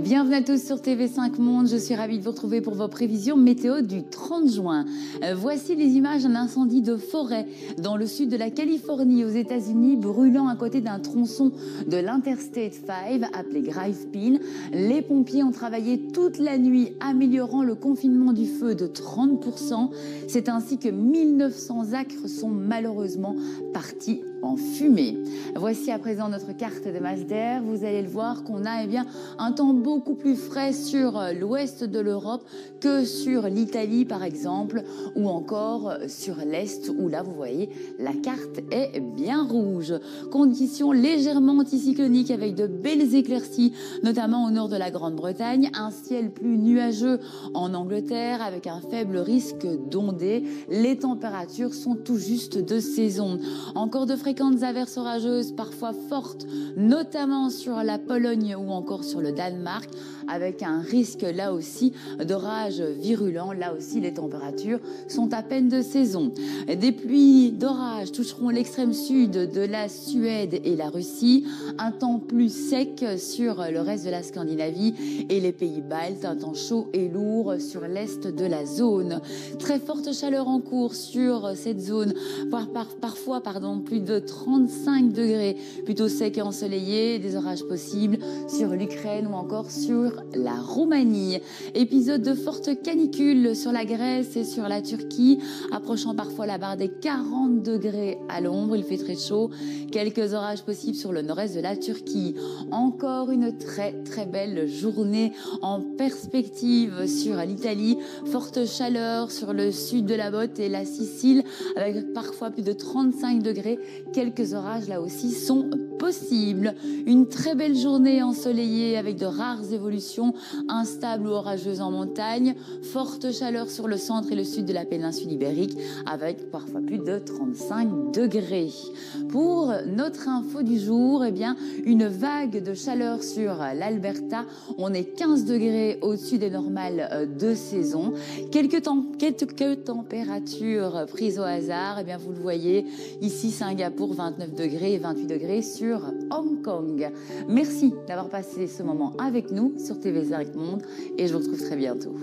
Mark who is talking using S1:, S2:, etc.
S1: Bienvenue à tous sur TV5 Monde, je suis ravie de vous retrouver pour vos prévisions météo du 30 juin. Voici les images d'un incendie de forêt dans le sud de la Californie aux États-Unis, brûlant à côté d'un tronçon de l'Interstate 5 appelé Gripe Pine. Les pompiers ont travaillé toute la nuit, améliorant le confinement du feu de 30%. C'est ainsi que 1900 acres sont malheureusement partis en fumée. Voici à présent notre carte de masse d'air. Vous allez le voir qu'on a un temps beaucoup plus frais sur l'ouest de l'Europe que sur l'Italie par exemple, ou encore sur l'est où là vous voyez la carte est bien rouge. Conditions légèrement anticycloniques avec de belles éclaircies, notamment au nord de la Grande-Bretagne, un ciel plus nuageux en Angleterre avec un faible risque d'ondées. Les températures sont tout juste de saison. Encore de fréquentes averses orageuses, parfois fortes, notamment sur la Pologne ou encore sur le Danemark, avec un risque là aussi d'orage virulent. Là aussi, les températures sont à peine de saison. Des pluies d'orage toucheront l'extrême sud de la Suède et la Russie. Un temps plus sec sur le reste de la Scandinavie et les pays baltes. Un temps chaud et lourd sur l'est de la zone. Très forte chaleur en cours sur cette zone, parfois plus de 35 degrés, plutôt sec et ensoleillé, des orages possibles sur l'Ukraine ou encore sur la Roumanie. Épisode de forte canicule sur la Grèce et sur la Turquie, approchant parfois la barre des 40 degrés à l'ombre, il fait très chaud. Quelques orages possibles sur le nord-est de la Turquie. Encore une très belle journée en perspective sur l'Italie, forte chaleur sur le sud de la Botte et la Sicile, avec parfois plus de 35 degrés. Quelques orages là aussi sont possibles. Une très belle journée ensoleillée avec de rares évolutions, instables ou orageuses en montagne, forte chaleur sur le centre et le sud de la péninsule ibérique avec parfois plus de 35 degrés. Pour notre info du jour, une vague de chaleur sur l'Alberta. On est 15 degrés au-dessus des normales de saison. Quelques températures prises au hasard. Vous le voyez, ici Singapour 29 degrés et 28 degrés sur Hong Kong. Merci d'avoir passé ce moment avec nous sur TV5 Monde et je vous retrouve très bientôt.